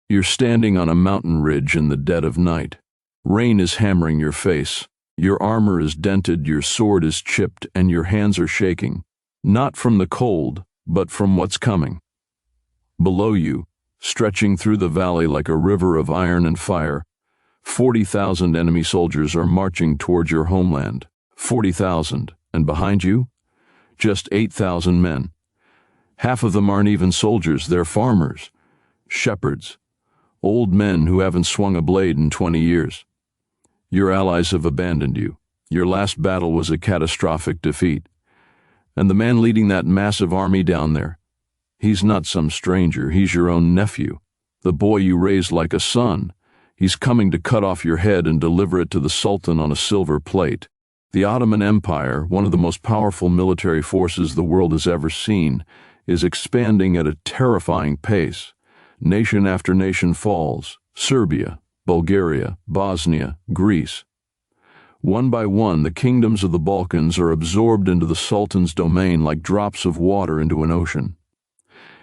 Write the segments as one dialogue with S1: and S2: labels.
S1: You're standing on a mountain ridge in the dead of night. Rain is hammering your face. Your armor is dented, your sword is chipped, and your hands are shaking. Not from the cold, but from what's coming. Below you, stretching through the valley like a river of iron and fire, 40,000 enemy soldiers are marching towards your homeland. 40,000. And behind you? Just 8,000 men. Half of them aren't even soldiers, they're farmers, shepherds, old men who haven't swung a blade in 20 years. Your allies have abandoned you. Your last battle was a catastrophic defeat. And the man leading that massive army down there, he's not some stranger, he's your own nephew, the boy you raised like a son. He's coming to cut off your head and deliver it to the Sultan on a silver plate. The Ottoman Empire, one of the most powerful military forces the world has ever seen, is expanding at a terrifying pace. Nation after nation falls. Serbia, Bulgaria, Bosnia, Greece. One by one, the kingdoms of the Balkans are absorbed into the Sultan's domain like drops of water into an ocean.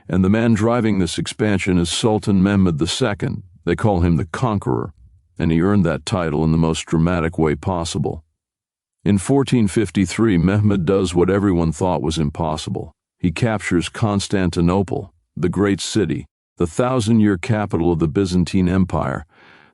S1: And the man driving this expansion is Sultan Mehmed II. They call him the Conqueror, and he earned that title in the most dramatic way possible. In 1453, Mehmed does what everyone thought was impossible. He captures Constantinople, the great city, the 1,000-year capital of the Byzantine Empire,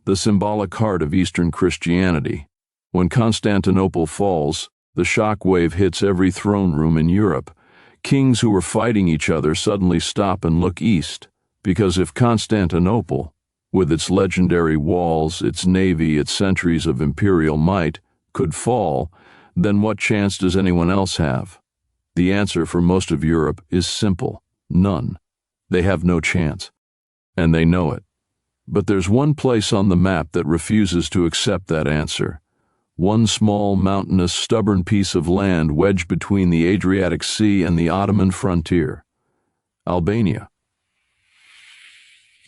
S1: the symbolic heart of Eastern Christianity. When Constantinople falls, the shock wave hits every throne room in Europe. Kings who were fighting each other suddenly stop and look east, because if Constantinople, with its legendary walls, its navy, its centuries of imperial might, could fall, then what chance does anyone else have? The answer for most of Europe is simple: none. They have no chance. And they know it. But there's one place on the map that refuses to accept that answer. One small, mountainous, stubborn piece of land wedged between the Adriatic Sea and the Ottoman frontier. Albania.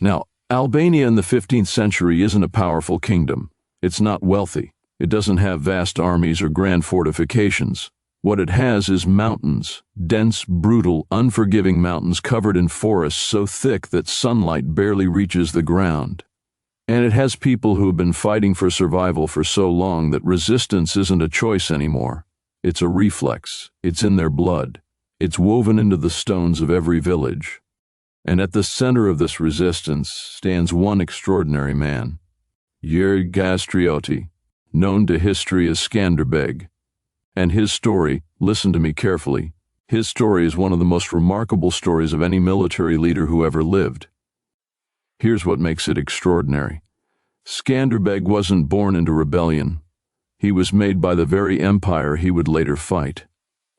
S1: Now, Albania in the 15th century isn't a powerful kingdom. It's not wealthy. It doesn't have vast armies or grand fortifications. What it has is mountains, dense, brutal, unforgiving mountains covered in forests so thick that sunlight barely reaches the ground. And it has people who have been fighting for survival for so long that resistance isn't a choice anymore. It's a reflex. It's in their blood. It's woven into the stones of every village. And at the center of this resistance stands one extraordinary man, Gjergj Gastrioti, known to history as Skanderbeg. And his story, listen to me carefully, his story is one of the most remarkable stories of any military leader who ever lived. Here's what makes it extraordinary. Skanderbeg wasn't born into rebellion. He was made by the very empire he would later fight.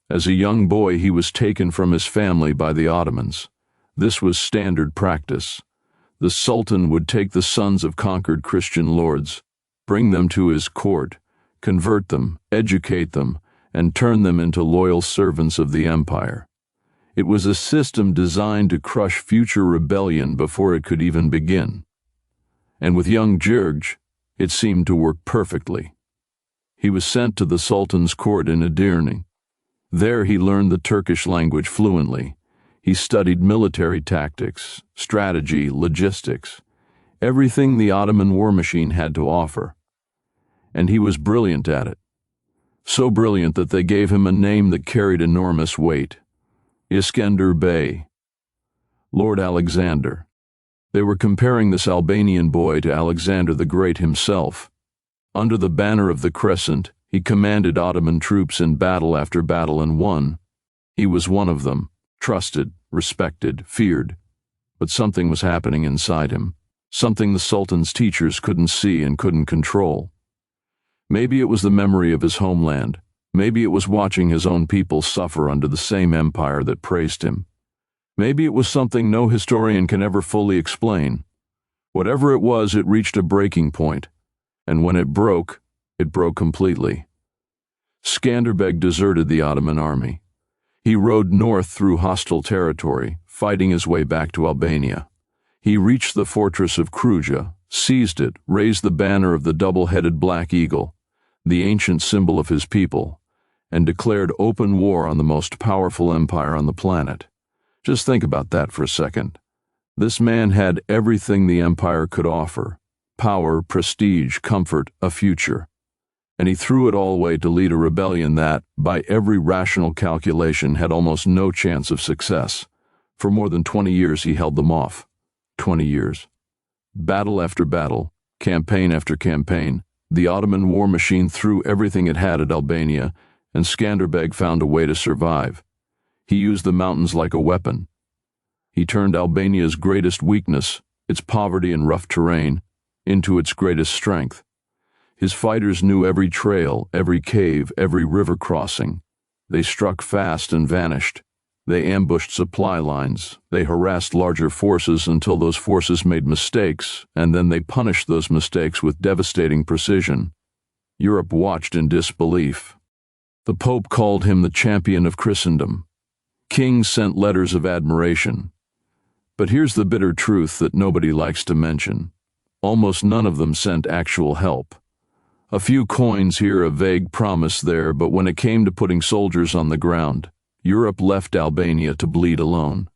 S1: As a young boy, he was taken from his family by the Ottomans. This was standard practice. The Sultan would take the sons of conquered Christian lords, bring them to his court, convert them, educate them, and turn them into loyal servants of the empire. It was a system designed to crush future rebellion before it could even begin. And with young Gjergj, it seemed to work perfectly. He was sent to the Sultan's court in Edirne. There he learned the Turkish language fluently. He studied military tactics, strategy, logistics, everything the Ottoman war machine had to offer. And he was brilliant at it. So brilliant that they gave him a name that carried enormous weight: Iskender Bey, Lord Alexander. They were comparing this Albanian boy to Alexander the Great himself. Under the banner of the Crescent, he commanded Ottoman troops in battle after battle and won. He was one of them, trusted, respected, feared. But something was happening inside him, something the Sultan's teachers couldn't see and couldn't control. Maybe it was the memory of his homeland. Maybe it was watching his own people suffer under the same empire that praised him. Maybe it was something no historian can ever fully explain. Whatever it was, it reached a breaking point, and when it broke completely. Skanderbeg deserted the Ottoman army. He rode north through hostile territory, fighting his way back to Albania. He reached the fortress of Kruja, seized it, raised the banner of the double-headed black eagle, the ancient symbol of his people, and declared open war on the most powerful empire on the planet. Just think about that for a second. This man had everything the empire could offer: power, prestige, comfort, a future. And he threw it all away to lead a rebellion that, by every rational calculation, had almost no chance of success. For more than 20 years he held them off. 20 years. Battle after battle, campaign after campaign, the Ottoman war machine threw everything it had at Albania, and Skanderbeg found a way to survive. He used the mountains like a weapon. He turned Albania's greatest weakness, its poverty and rough terrain, into its greatest strength. His fighters knew every trail, every cave, every river crossing. They struck fast and vanished. They ambushed supply lines. They harassed larger forces until those forces made mistakes, and then they punished those mistakes with devastating precision. Europe watched in disbelief. The Pope called him the champion of Christendom. Kings sent letters of admiration. But here's the bitter truth that nobody likes to mention. Almost none of them sent actual help. A few coins here, a vague promise there, but when it came to putting soldiers on the ground, Europe left Albania to bleed alone.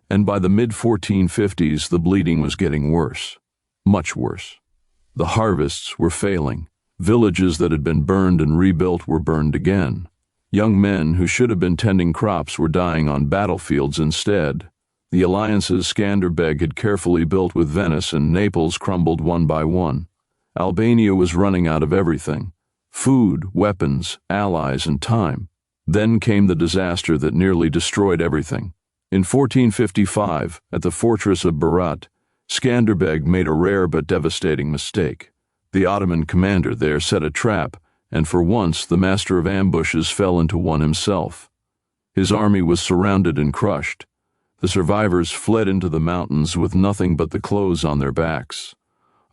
S1: And by the mid-1450s, the bleeding was getting worse. Much worse. The harvests were failing. Villages that had been burned and rebuilt were burned again. Young men who should have been tending crops were dying on battlefields instead. The alliances Skanderbeg had carefully built with Venice and Naples crumbled one by one. Albania was running out of everything: food, weapons, allies, and time. Then came the disaster that nearly destroyed everything. In 1455, at the fortress of Berat, Skanderbeg made a rare but devastating mistake. The Ottoman commander there set a trap, and for once the master of ambushes fell into one himself. His army was surrounded and crushed. The survivors fled into the mountains with nothing but the clothes on their backs.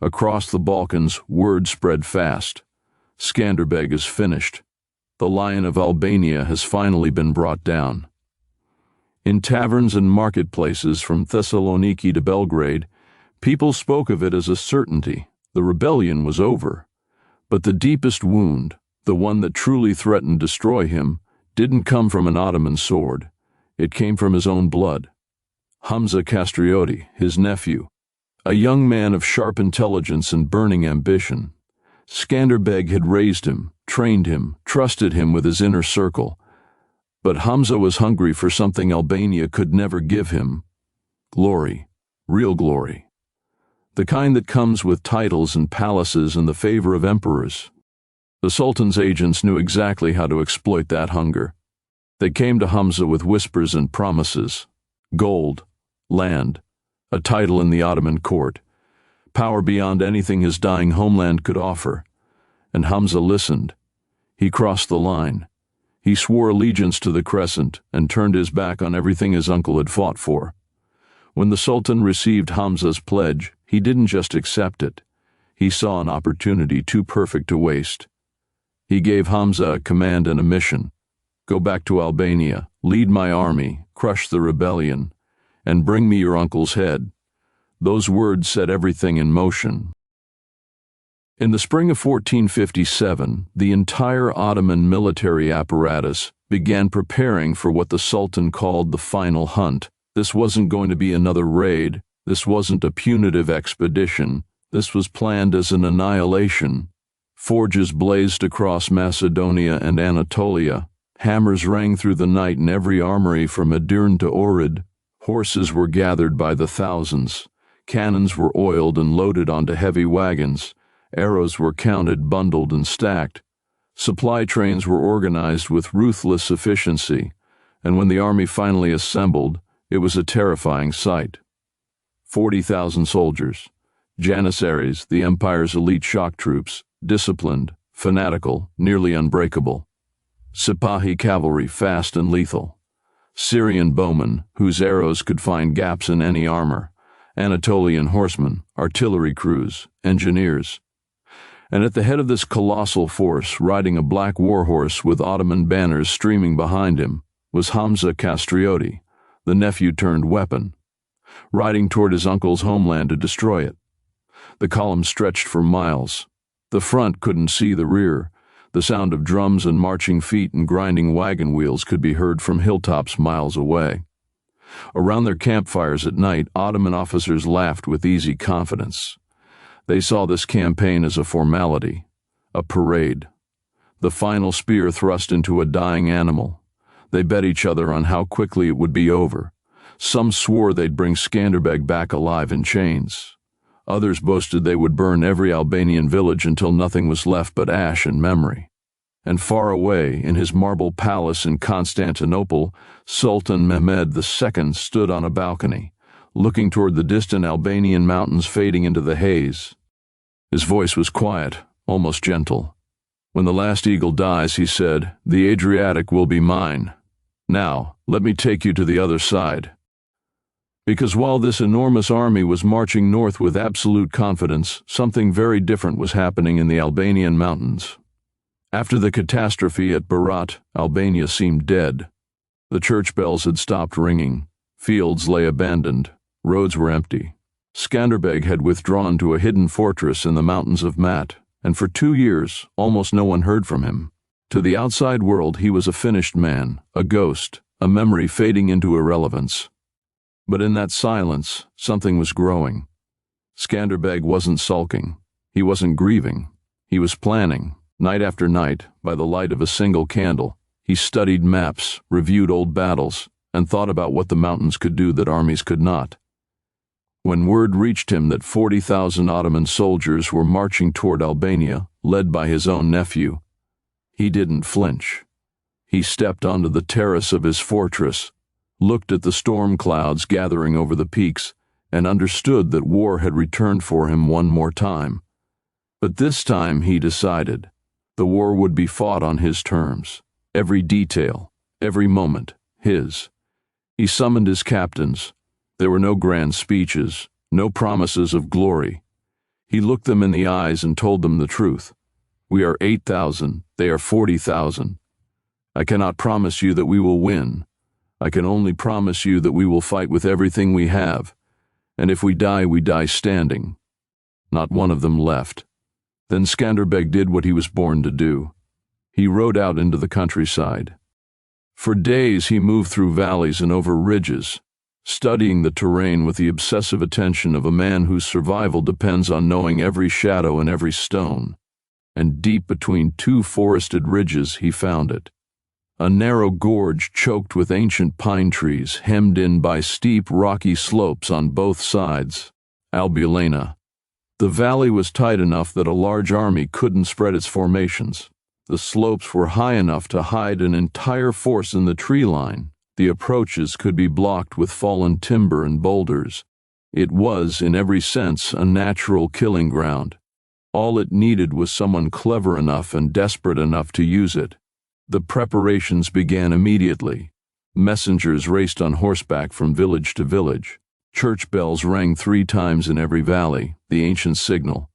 S1: Across the Balkans, word spread fast. Skanderbeg is finished. The Lion of Albania has finally been brought down. In taverns and marketplaces from Thessaloniki to Belgrade, people spoke of it as a certainty. The rebellion was over. But the deepest wound, the one that truly threatened to destroy him, didn't come from an Ottoman sword. It came from his own blood. Hamza Castrioti, his nephew, a young man of sharp intelligence and burning ambition. Skanderbeg had raised him, trained him, trusted him with his inner circle. But Hamza was hungry for something Albania could never give him: glory, real glory. The kind that comes with titles and palaces and the favor of emperors. The Sultan's agents knew exactly how to exploit that hunger. They came to Hamza with whispers and promises: gold, land, a title in the Ottoman court, power beyond anything his dying homeland could offer. And Hamza listened. He crossed the line. He swore allegiance to the Crescent and turned his back on everything his uncle had fought for. When the Sultan received Hamza's pledge, he didn't just accept it. He saw an opportunity too perfect to waste. He gave Hamza a command and a mission: go back to Albania, lead my army, crush the rebellion, and bring me your uncle's head. Those words set everything in motion. In the spring of 1457, the entire Ottoman military apparatus began preparing for what the Sultan called the final hunt. This wasn't going to be another raid. This wasn't a punitive expedition. This was planned as an annihilation. Forges blazed across Macedonia and Anatolia. Hammers rang through the night in every armory from Edirne to Ohrid. Horses were gathered by the thousands. Cannons were oiled and loaded onto heavy wagons. Arrows were counted, bundled, and stacked. Supply trains were organized with ruthless efficiency, and when the army finally assembled, it was a terrifying sight. 40,000 soldiers, Janissaries, the empire's elite shock troops, disciplined, fanatical, nearly unbreakable. Sipahi cavalry, fast and lethal. Syrian bowmen, whose arrows could find gaps in any armor. Anatolian horsemen, artillery crews, engineers. And at the head of this colossal force, riding a black warhorse with Ottoman banners streaming behind him, was Hamza Castrioti, the nephew turned weapon, riding toward his uncle's homeland to destroy it. The column stretched for miles. The front couldn't see the rear. The sound of drums and marching feet and grinding wagon wheels could be heard from hilltops miles away. Around their campfires at night, Ottoman officers laughed with easy confidence. They saw this campaign as a formality, a parade, the final spear thrust into a dying animal. They bet each other on how quickly it would be over. Some swore they'd bring Skanderbeg back alive in chains. Others boasted they would burn every Albanian village until nothing was left but ash and memory. And far away, in his marble palace in Constantinople, Sultan Mehmed II stood on a balcony, looking toward the distant Albanian mountains fading into the haze. His voice was quiet, almost gentle. When the last eagle dies, he said, "The Adriatic will be mine. Now, let me take you to the other side." Because while this enormous army was marching north with absolute confidence, something very different was happening in the Albanian mountains. After the catastrophe at Berat, Albania seemed dead. The church bells had stopped ringing. Fields lay abandoned. Roads were empty. Skanderbeg had withdrawn to a hidden fortress in the mountains of Mat, and for 2 years, almost no one heard from him. To the outside world, he was a finished man, a ghost, a memory fading into irrelevance. But in that silence, something was growing. Skanderbeg wasn't sulking. He wasn't grieving. He was planning. Night after night, by the light of a single candle, he studied maps, reviewed old battles, and thought about what the mountains could do that armies could not. When word reached him that 40,000 Ottoman soldiers were marching toward Albania, led by his own nephew, he didn't flinch. He stepped onto the terrace of his fortress, looked at the storm clouds gathering over the peaks, and understood that war had returned for him one more time. But this time, he decided, the war would be fought on his terms. Every detail, every moment, his. He summoned his captains. There were no grand speeches, no promises of glory. He looked them in the eyes and told them the truth. We are 8,000, they are 40,000. I cannot promise you that we will win. I can only promise you that we will fight with everything we have, and if we die standing. Not one of them left. Then Skanderbeg did what he was born to do. He rode out into the countryside. For days he moved through valleys and over ridges, studying the terrain with the obsessive attention of a man whose survival depends on knowing every shadow and every stone. And deep between 2 forested ridges he found it. A narrow gorge choked with ancient pine trees, hemmed in by steep, rocky slopes on both sides. Albulena. The valley was tight enough that a large army couldn't spread its formations. The slopes were high enough to hide an entire force in the tree line. The approaches could be blocked with fallen timber and boulders. It was, in every sense, a natural killing ground. All it needed was someone clever enough and desperate enough to use it. The preparations began immediately. Messengers raced on horseback from village to village. Church bells rang 3 times in every valley, the ancient signal.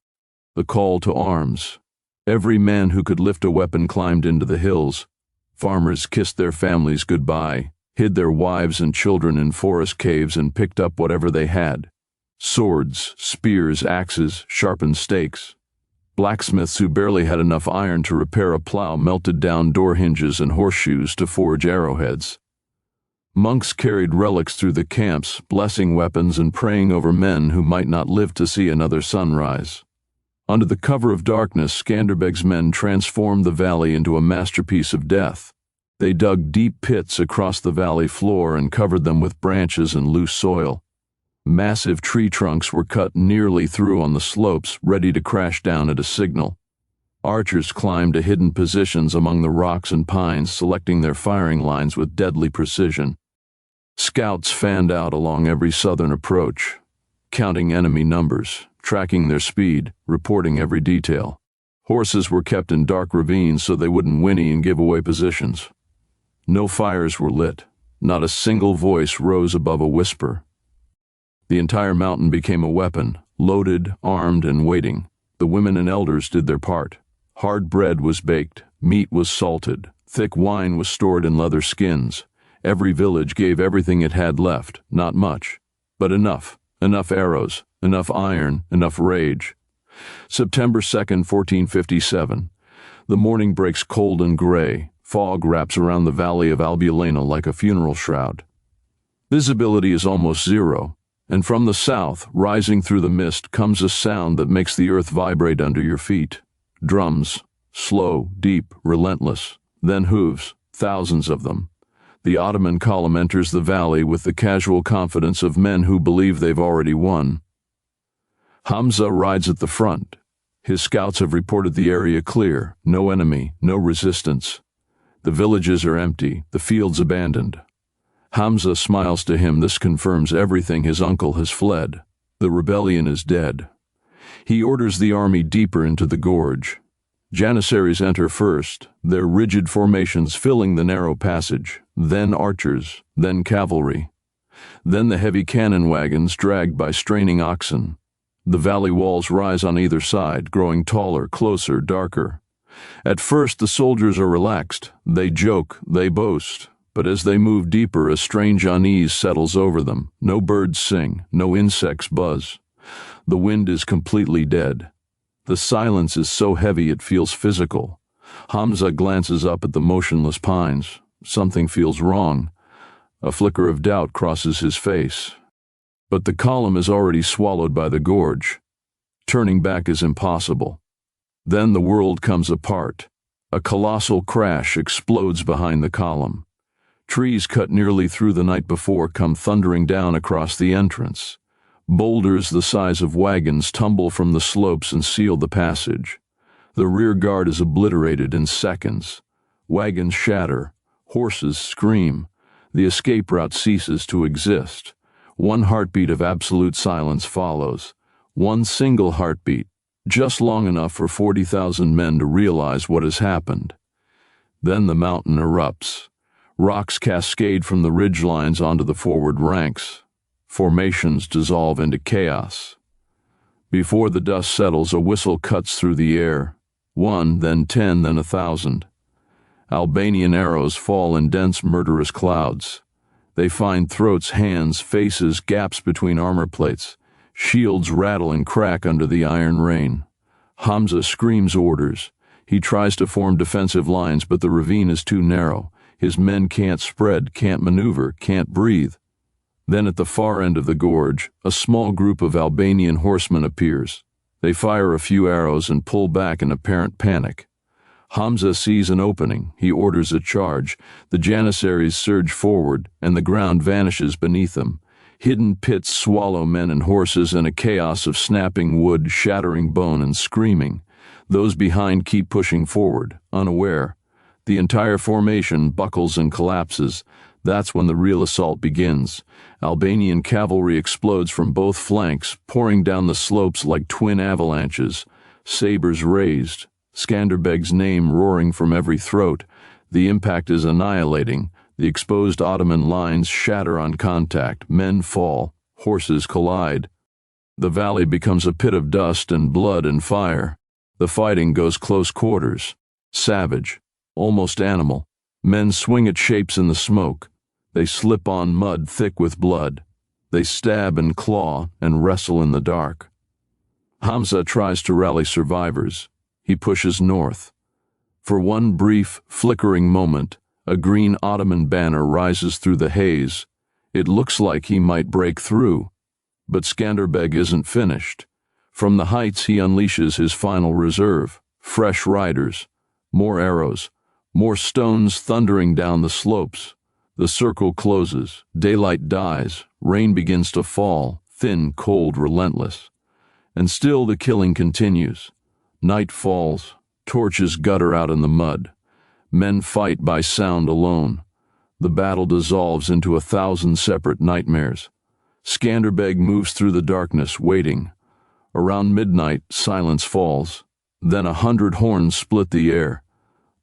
S1: The call to arms. Every man who could lift a weapon climbed into the hills. Farmers kissed their families goodbye, hid their wives and children in forest caves and picked up whatever they had. Swords, spears, axes, sharpened stakes. Blacksmiths who barely had enough iron to repair a plow melted down door hinges and horseshoes to forge arrowheads. Monks carried relics through the camps, blessing weapons and praying over men who might not live to see another sunrise. Under the cover of darkness, Skanderbeg's men transformed the valley into a masterpiece of death. They dug deep pits across the valley floor and covered them with branches and loose soil. Massive tree trunks were cut nearly through on the slopes, ready to crash down at a signal. Archers climbed to hidden positions among the rocks and pines, selecting their firing lines with deadly precision. Scouts fanned out along every southern approach, counting enemy numbers, tracking their speed, reporting every detail. Horses were kept in dark ravines so they wouldn't whinny and give away positions. No fires were lit. Not a single voice rose above a whisper. The entire mountain became a weapon, loaded, armed, and waiting. The women and elders did their part. Hard bread was baked, meat was salted, thick wine was stored in leather skins. Every village gave everything it had left, not much, but enough. Enough arrows, enough iron, enough rage. September 2nd, 1457. The morning breaks cold and gray. Fog wraps around the valley of Albulena like a funeral shroud. Visibility is almost zero, and from the south, rising through the mist, comes a sound that makes the earth vibrate under your feet. Drums, slow, deep, relentless, then hooves, thousands of them. The Ottoman column enters the valley with the casual confidence of men who believe they've already won. Hamza rides at the front. His scouts have reported the area clear, no enemy, no resistance. The villages are empty, the fields abandoned. Hamza smiles to him. This confirms everything. His uncle has fled. The rebellion is dead. He orders the army deeper into the gorge. Janissaries enter first, their rigid formations filling the narrow passage, then archers, then cavalry. Then the heavy cannon wagons dragged by straining oxen. The valley walls rise on either side, growing taller, closer, darker. At first the soldiers are relaxed. They joke, they boast. But as they move deeper, a strange unease settles over them. No birds sing, no insects buzz. The wind is completely dead. The silence is so heavy it feels physical. Hamza glances up at the motionless pines. Something feels wrong. A flicker of doubt crosses his face. But the column is already swallowed by the gorge. Turning back is impossible. Then the world comes apart. A colossal crash explodes behind the column. Trees cut nearly through the night before come thundering down across the entrance. Boulders the size of wagons tumble from the slopes and seal the passage. The rear guard is obliterated in seconds. Wagons shatter. Horses scream. The escape route ceases to exist. One heartbeat of absolute silence follows. One single heartbeat, just long enough for 40,000 men to realize what has happened. Then the mountain erupts. Rocks cascade from the ridgelines onto the forward ranks. Formations dissolve into chaos. Before the dust settles, a whistle cuts through the air. 1, then 10, then 1,000. Albanian arrows fall in dense, murderous clouds. They find throats, hands, faces, gaps between armor plates. Shields rattle and crack under the iron rain. Hamza screams orders. He tries to form defensive lines, but the ravine is too narrow. His men can't spread, can't maneuver, can't breathe. Then at the far end of the gorge, a small group of Albanian horsemen appears. They fire a few arrows and pull back in apparent panic. Hamza sees an opening. He orders a charge. The Janissaries surge forward, and the ground vanishes beneath them. Hidden pits swallow men and horses in a chaos of snapping wood, shattering bone, and screaming. Those behind keep pushing forward, unaware. The entire formation buckles and collapses. That's when the real assault begins. Albanian cavalry explodes from both flanks, pouring down the slopes like twin avalanches. Sabers raised, Skanderbeg's name roaring from every throat. The impact is annihilating. The exposed Ottoman lines shatter on contact. Men fall. Horses collide. The valley becomes a pit of dust and blood and fire. The fighting goes close quarters. Savage. Almost animal. Men swing at shapes in the smoke. They slip on mud thick with blood. They stab and claw and wrestle in the dark. Hamza tries to rally survivors. He pushes north. For one brief, flickering moment, a green Ottoman banner rises through the haze. It looks like he might break through. But Skanderbeg isn't finished. From the heights he unleashes his final reserve. Fresh riders. More arrows. More stones thundering down the slopes. The circle closes. Daylight dies. Rain begins to fall. Thin, cold, relentless. And still the killing continues. Night falls. Torches gutter out in the mud. Men fight by sound alone. The battle dissolves into 1,000 separate nightmares. Skanderbeg moves through the darkness, waiting. Around midnight, silence falls. Then 100 horns split the air.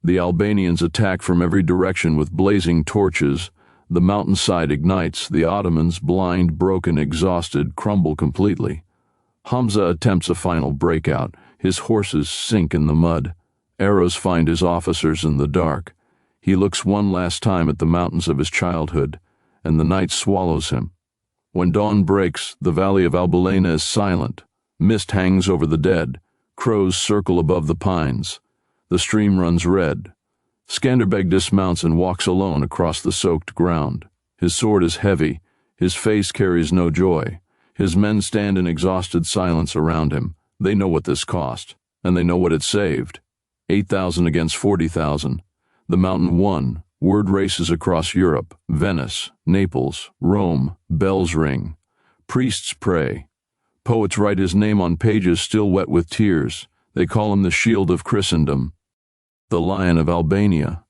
S1: The Albanians attack from every direction with blazing torches. The mountainside ignites. The Ottomans, blind, broken, exhausted, crumble completely. Hamza attempts a final breakout. His horses sink in the mud. Arrows find his officers in the dark. He looks one last time at the mountains of his childhood, and the night swallows him. When dawn breaks, the valley of Albulena is silent. Mist hangs over the dead. Crows circle above the pines. The stream runs red. Skanderbeg dismounts and walks alone across the soaked ground. His sword is heavy. His face carries no joy. His men stand in exhausted silence around him. They know what this cost, and they know what it saved. 8,000 against 40,000. The mountain won. Word races across Europe. Venice, Naples, Rome, bells ring. Priests pray. Poets write his name on pages still wet with tears. They call him the shield of Christendom, the Lion of Albania.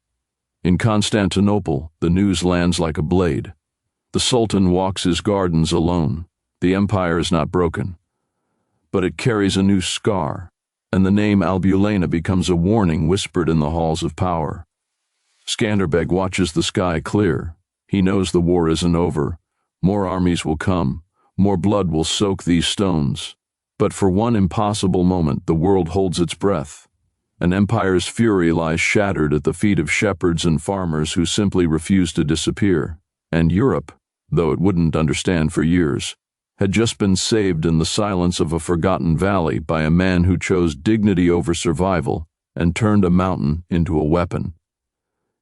S1: In Constantinople, the news lands like a blade. The Sultan walks his gardens alone. The empire is not broken, but it carries a new scar, and the name Albulena becomes a warning whispered in the halls of power. Skanderbeg watches the sky clear. He knows the war isn't over. More armies will come. More blood will soak these stones. But for one impossible moment, the world holds its breath. An empire's fury lies shattered at the feet of shepherds and farmers who simply refuse to disappear. And Europe, though it wouldn't understand for years, had just been saved in the silence of a forgotten valley by a man who chose dignity over survival and turned a mountain into a weapon.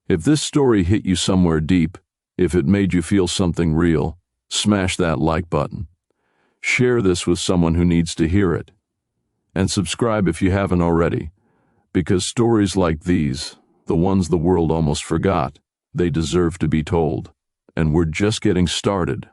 S1: If this story hit you somewhere deep, if it made you feel something real, smash that like button. Share this with someone who needs to hear it. And subscribe if you haven't already, because stories like these, the ones the world almost forgot, they deserve to be told. And we're just getting started.